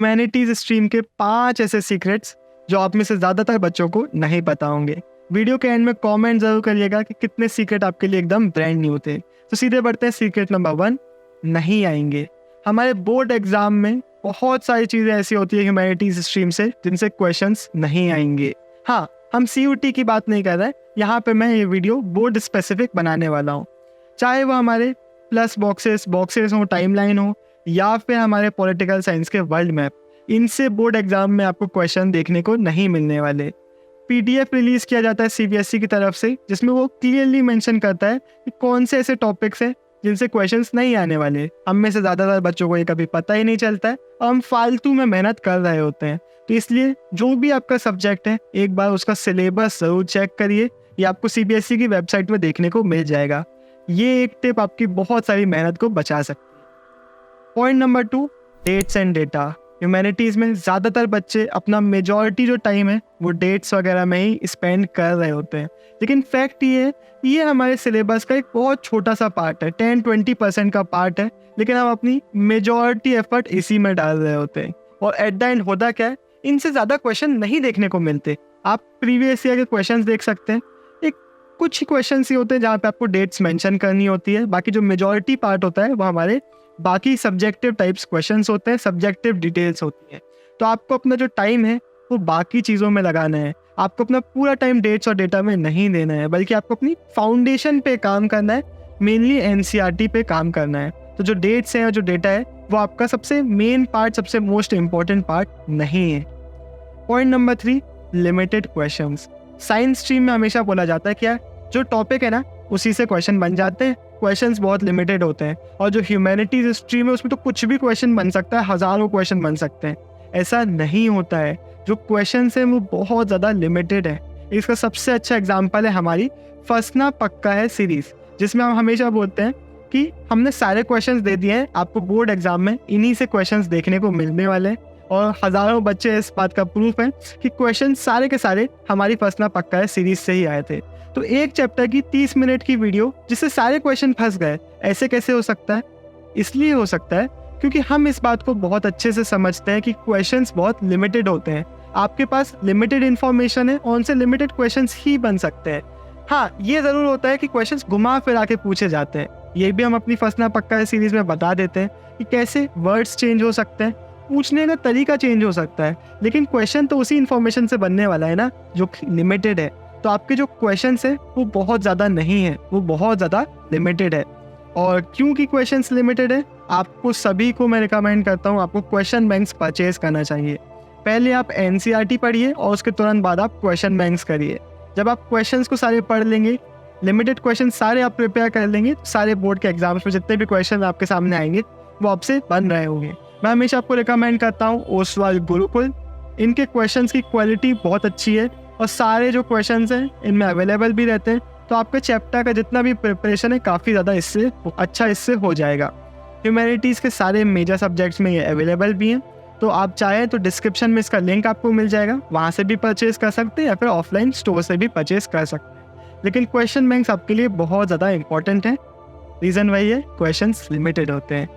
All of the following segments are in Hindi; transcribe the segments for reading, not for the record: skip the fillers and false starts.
ह्यूमैनिटीज स्ट्रीम के 5 ऐसे सीक्रेट्स जो आप में से ज़्यादातर बच्चों को नहीं पता होंगे। वीडियो के एंड में कमेंट जरूर करिएगा कि कितने सीक्रेट आपके लिए एकदम ब्रांड न्यू थे। तो सीधे बढ़ते हैं सीक्रेट नंबर 1, नहीं आएंगे। हमारे बोर्ड एग्जाम में बहुत सारी चीज़ें ऐसी होती है ह्यूमैनिटीज स्ट्रीम से जिनसे क्वेश्चंस नहीं आएंगे। हाँ, हम CUT की बात नहीं कर रहे, यहाँ पे मैं ये वीडियो बोर्ड स्पेसिफिक बनाने वाला हूँ। चाहे वो हमारे प्लस बॉक्सेस हो, टाइमलाइन हो, या फिर हमारे पॉलिटिकल साइंस के वर्ल्ड मैप, इनसे बोर्ड एग्जाम में आपको क्वेश्चन देखने को नहीं मिलने वाले। PDF रिलीज किया जाता है CBSE की तरफ से, जिसमें वो क्लियरली मेंशन करता है कि कौन से ऐसे टॉपिक्स हैं जिनसे क्वेश्चंस नहीं आने वाले। हम में से ज़्यादातर बच्चों को ये कभी पता ही नहीं चलता है और हम फालतू में मेहनत कर रहे होते हैं। तो इसलिए जो भी आपका सब्जेक्ट है, एक बार उसका सिलेबस ज़रूर चेक करिए। ये आपको CBSE की वेबसाइट में देखने को मिल जाएगा। ये एक टिप आपकी बहुत सारी मेहनत को बचा सकती है। Point number 2, dates and data. Humanities में ज़्यादातर बच्चे अपना मेजॉरिटी जो टाइम है वो डेट्स वगैरह में ही स्पेंड कर रहे होते हैं, लेकिन फैक्ट ये है ये हमारे सिलेबस का एक बहुत छोटा सा पार्ट है, 10-20% का पार्ट है, लेकिन हम अपनी मेजॉरिटी एफर्ट इसी में डाल रहे होते हैं। और एट द एंड होता क्या है, इनसे ज़्यादा क्वेश्चन नहीं देखने को मिलते। आप प्रीवियस ईयर के क्वेश्चन देख सकते हैं, एक कुछ क्वेश्चन ही होते हैं जहाँ पे आपको डेट्स मेंशन करनी होती है। बाकी जो मेजॉरिटी पार्ट होता है वो हमारे बाकी सब्जेक्टिव टाइप्स क्वेश्चंस होते हैं, सब्जेक्टिव डिटेल्स होती हैं। तो आपको अपना जो टाइम है वो बाकी चीज़ों में लगाना है। आपको अपना पूरा टाइम डेट्स और डेटा में नहीं देना है, बल्कि आपको अपनी फाउंडेशन पे काम करना है, मेनली NCERT पे काम करना है। तो जो डेट्स हैं और जो डेटा है वो आपका सबसे मेन पार्ट, सबसे मोस्ट इम्पॉर्टेंट पार्ट नहीं है। Point number 3, limited questions. Science stream में हमेशा बोला जाता है क्या, जो टॉपिक है ना उसी से क्वेश्चन बन जाते हैं, क्वेश्चंस बहुत लिमिटेड होते हैं। और जो ह्यूमैनिटीज स्ट्रीम है उसमें तो कुछ भी क्वेश्चन बन सकता है, हज़ारों क्वेश्चन बन सकते हैं। ऐसा नहीं होता है, जो क्वेश्चंस हैं वो बहुत ज़्यादा लिमिटेड है। इसका सबसे अच्छा एग्जाम्पल है हमारी फंसना पक्का है सीरीज, जिसमें हम हमेशा बोलते हैं कि हमने सारे क्वेश्चंस दे दिए हैं, आपको बोर्ड एग्जाम में इन्हीं से क्वेश्चंस देखने को मिलने वाले हैं। और हज़ारों बच्चे इस बात का प्रूफ हैं कि क्वेश्चन सारे के सारे हमारी फंसना पक्का है सीरीज से ही आए थे। तो एक चैप्टर की 30 मिनट की वीडियो जिससे सारे क्वेश्चन फंस गए, ऐसे कैसे हो सकता है? इसलिए हो सकता है क्योंकि हम इस बात को बहुत अच्छे से समझते हैं कि क्वेश्चंस बहुत लिमिटेड होते हैं। आपके पास लिमिटेड इन्फॉर्मेशन है और उनसे लिमिटेड क्वेश्चंस ही बन सकते हैं। हाँ, ये ज़रूर होता है कि क्वेश्चंस घुमा फिरा के पूछे जाते हैं। ये भी हम अपनी फंसना पक्का है सीरीज में बता देते हैं कि कैसे वर्ड्स चेंज हो सकते हैं, पूछने का तरीका चेंज हो सकता है, लेकिन क्वेश्चन तो उसी इन्फॉर्मेशन से बनने वाला है ना जो लिमिटेड है। तो आपके जो क्वेश्चंस है वो बहुत ज़्यादा नहीं है, वो बहुत ज़्यादा लिमिटेड है। और क्योंकि क्वेश्चंस लिमिटेड है, आपको सभी को मैं रिकमेंड करता हूँ आपको क्वेश्चन बैंक्स परचेज करना चाहिए। पहले आप NCERT पढ़िए और उसके तुरंत बाद आप क्वेश्चन बैंक्स करिए। जब आप क्वेश्चंस को सारे पढ़ लेंगे, लिमिटेड क्वेश्चन सारे आप प्रिपेयर कर लेंगे, तो सारे बोर्ड के एग्जाम्स में जितने भी क्वेश्चन आपके सामने आएंगे वो आपसे बन रहे होंगे। मैं हमेशा आपको रिकमेंड करता हूँ ओसवाल गुरुकुल। इनके क्वेश्चंस की क्वालिटी बहुत अच्छी है और सारे जो क्वेश्चंस हैं इनमें अवेलेबल भी रहते हैं। तो आपके चैप्टर का जितना भी प्रिपरेशन है काफ़ी ज़्यादा इससे हो जाएगा। ह्यूमैनिटीज़ के सारे मेजर सब्जेक्ट्स में ये अवेलेबल भी हैं, तो आप चाहें तो डिस्क्रिप्शन में इसका लिंक आपको मिल जाएगा, वहाँ से भी परचेज़ कर सकते हैं या फिर ऑफलाइन स्टोर से भी परचेज़ कर सकते हैं। लेकिन क्वेश्चन बैंक्स आपके लिए बहुत ज़्यादा इंपॉर्टेंट है। रीज़न वही है, क्वेश्चंस लिमिटेड होते हैं।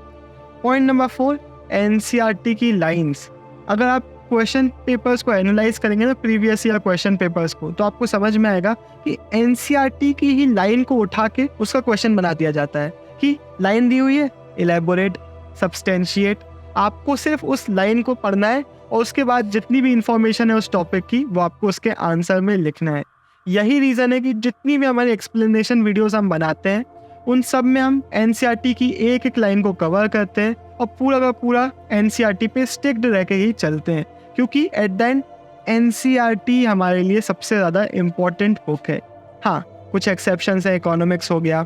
पॉइंट नंबर 4, NCERT की लाइन्स। अगर आप क्वेश्चन पेपर्स को एनालाइज करेंगे ना, प्रीवियस ईयर क्वेश्चन पेपर्स को, तो आपको समझ में आएगा कि NCERT की ही लाइन को उठा के उसका क्वेश्चन बना दिया जाता है कि लाइन दी हुई है, इलेबोरेट, सब्सटेंशिएट। आपको सिर्फ उस लाइन को पढ़ना है और उसके बाद जितनी भी इंफॉर्मेशन है उस टॉपिक की वो आपको उसके आंसर में लिखना है। यही रीज़न है कि जितनी भी हमारी एक्सप्लेनेशन वीडियोस हम बनाते हैं उन सब में हम NCERT की एक एक लाइन को कवर करते हैं और पूरा का पूरा NCERT पे स्टिक्ड रह के ही चलते हैं, क्योंकि एट द एंड NCERT हमारे लिए सबसे ज़्यादा इम्पोर्टेंट बुक है। हाँ, कुछ एक्सेप्शंस हैं, इकोनॉमिक्स हो गया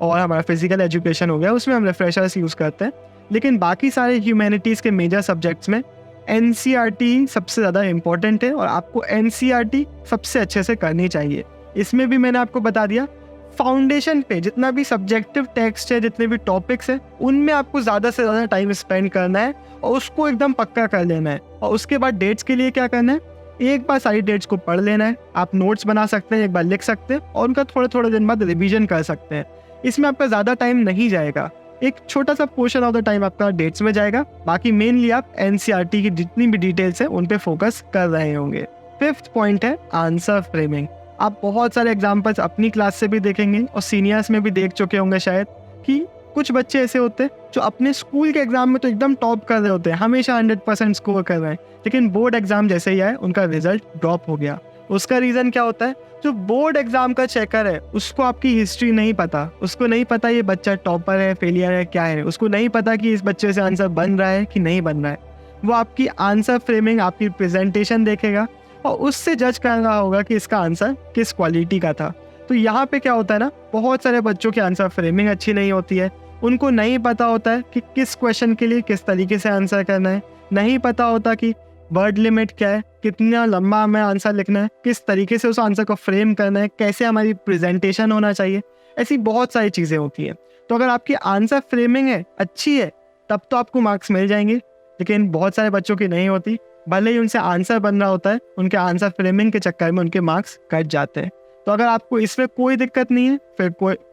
और हमारा फिजिकल एजुकेशन हो गया, उसमें हम रिफ्रेशर्स यूज़ करते हैं, लेकिन बाकी सारे ह्यूमैनिटीज़ के मेजर सब्जेक्ट्स में NCERT सबसे ज़्यादा इम्पोर्टेंट है और आपको NCERT सबसे अच्छे से करनी चाहिए। इसमें भी मैंने आपको बता दिया, फाउंडेशन पे जितना भी सब्जेक्टिव टेक्स्ट है, जितने भी टॉपिक्स हैं, उनमें आपको ज़्यादा से ज़्यादा टाइम स्पेंड करना है और उसको एकदम पक्का कर लेना है। और उसके बाद डेट्स के लिए क्या करना है, एक बार सारी डेट्स को पढ़ लेना है। आप नोट्स बना सकते हैं, एक बार लिख सकते हैं और उनका थोड़े थोड़े दिन बाद रिवीजन कर सकते हैं। इसमें आपका ज़्यादा टाइम नहीं जाएगा। एक छोटा सा पोर्शन ऑफ द टाइम आपका डेट्स में जाएगा, बाकी मेनली आप एनसीईआरटी की जितनी भी डिटेल्स है उन पे फोकस कर रहे होंगे। 5th पॉइंट है आंसर फ्रेमिंग। आप बहुत सारे एग्जाम्पल्स अपनी क्लास से भी देखेंगे और सीनियर्स में भी देख चुके होंगे शायद कि कुछ बच्चे ऐसे होते हैं जो अपने स्कूल के एग्जाम में तो एकदम टॉप कर रहे होते हैं, हमेशा 100% स्कोर कर रहे हैं, लेकिन बोर्ड एग्जाम जैसे ही आए उनका रिजल्ट ड्रॉप हो गया। उसका रीज़न क्या होता है? जो बोर्ड एग्जाम का चेकर है उसको आपकी हिस्ट्री नहीं पता, उसको नहीं पता ये बच्चा टॉपर है, फेलियर है, क्या है, उसको नहीं पता कि इस बच्चे से आंसर बन रहा है कि नहीं बन रहा है। वो आपकी आंसर फ्रेमिंग, आपकी प्रेजेंटेशन देखेगा और उससे जज कर रहा होगा कि इसका आंसर किस क्वालिटी का था। तो यहाँ पे क्या होता है ना, बहुत सारे बच्चों की आंसर फ्रेमिंग अच्छी नहीं होती है, उनको नहीं पता होता है कि किस क्वेश्चन के लिए किस तरीके से आंसर करना है, नहीं पता होता कि वर्ड लिमिट क्या है, कितना लंबा हमें आंसर लिखना है, किस तरीके से उस आंसर को फ्रेम करना है, कैसे हमारी प्रेजेंटेशन होना चाहिए, ऐसी बहुत सारी चीज़ें होती हैं। तो अगर आपकी आंसर फ्रेमिंग है अच्छी है तब तो आपको मार्क्स मिल जाएंगे, लेकिन बहुत सारे बच्चों की नहीं होती, भले ही उनसे आंसर बन रहा होता है, उनके आंसर फ्रेमिंग के चक्कर में उनके मार्क्स कट जाते हैं। तो अगर आपको इसमें कोई दिक्कत नहीं है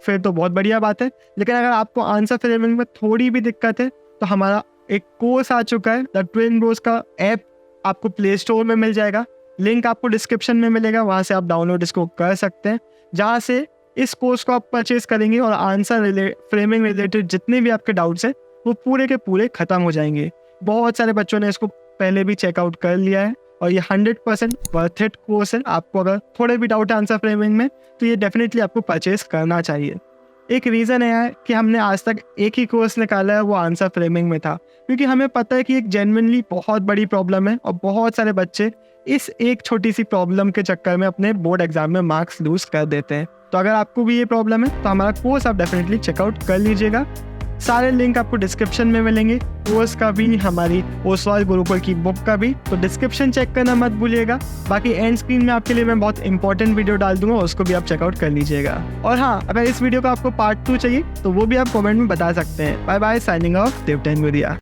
फिर तो बहुत बढ़िया बात है, लेकिन अगर आपको आंसर फ्रेमिंग में थोड़ी भी दिक्कत है तो हमारा एक कोर्स आ चुका है, द ट्विन ब्रोस का ऐप आपको प्ले स्टोर में मिल जाएगा, लिंक आपको डिस्क्रिप्शन में मिलेगा, वहाँ से आप डाउनलोड इसको कर सकते हैं, जहाँ से इस कोर्स को आप परचेज करेंगे और आंसर फ्रेमिंग रिलेटेड जितने भी आपके डाउट्स हैं वो पूरे के पूरे ख़त्म हो जाएंगे। बहुत सारे बच्चों ने इसको पहले भी चेकआउट कर लिया है और ये 100% वर्थ इट कोर्स है। आपको अगर थोड़े भी डाउट है आंसर फ्रेमिंग में तो ये डेफिनेटली आपको परचेज करना चाहिए। एक रीज़न है कि हमने आज तक एक ही कोर्स निकाला है, वो आंसर फ्रेमिंग में था, क्योंकि हमें पता है कि एक जेन्युइनली बहुत बड़ी प्रॉब्लम है और बहुत सारे बच्चे इस एक छोटी सी प्रॉब्लम के चक्कर में अपने बोर्ड एग्जाम में मार्क्स लूज कर देते हैं। तो अगर आपको भी ये प्रॉब्लम है तो हमारा कोर्स आप डेफिनेटली चेकआउट कर लीजिएगा। सारे लिंक आपको डिस्क्रिप्शन में मिलेंगे, कोर्स का भी, हमारी ओसवाल गुरुकुल की बुक का भी, तो डिस्क्रिप्शन चेक करना मत भूलिएगा। बाकी एंड स्क्रीन में आपके लिए मैं बहुत इंपॉर्टेंट वीडियो डाल दूंगा, उसको भी आप चेकआउट कर लीजिएगा। और हाँ, अगर इस वीडियो का आपको पार्ट 2 चाहिए तो वो भी आप कमेंट में बता सकते हैं। बाय बाय, साइनिंग ऑफ, देवटेन मीडिया।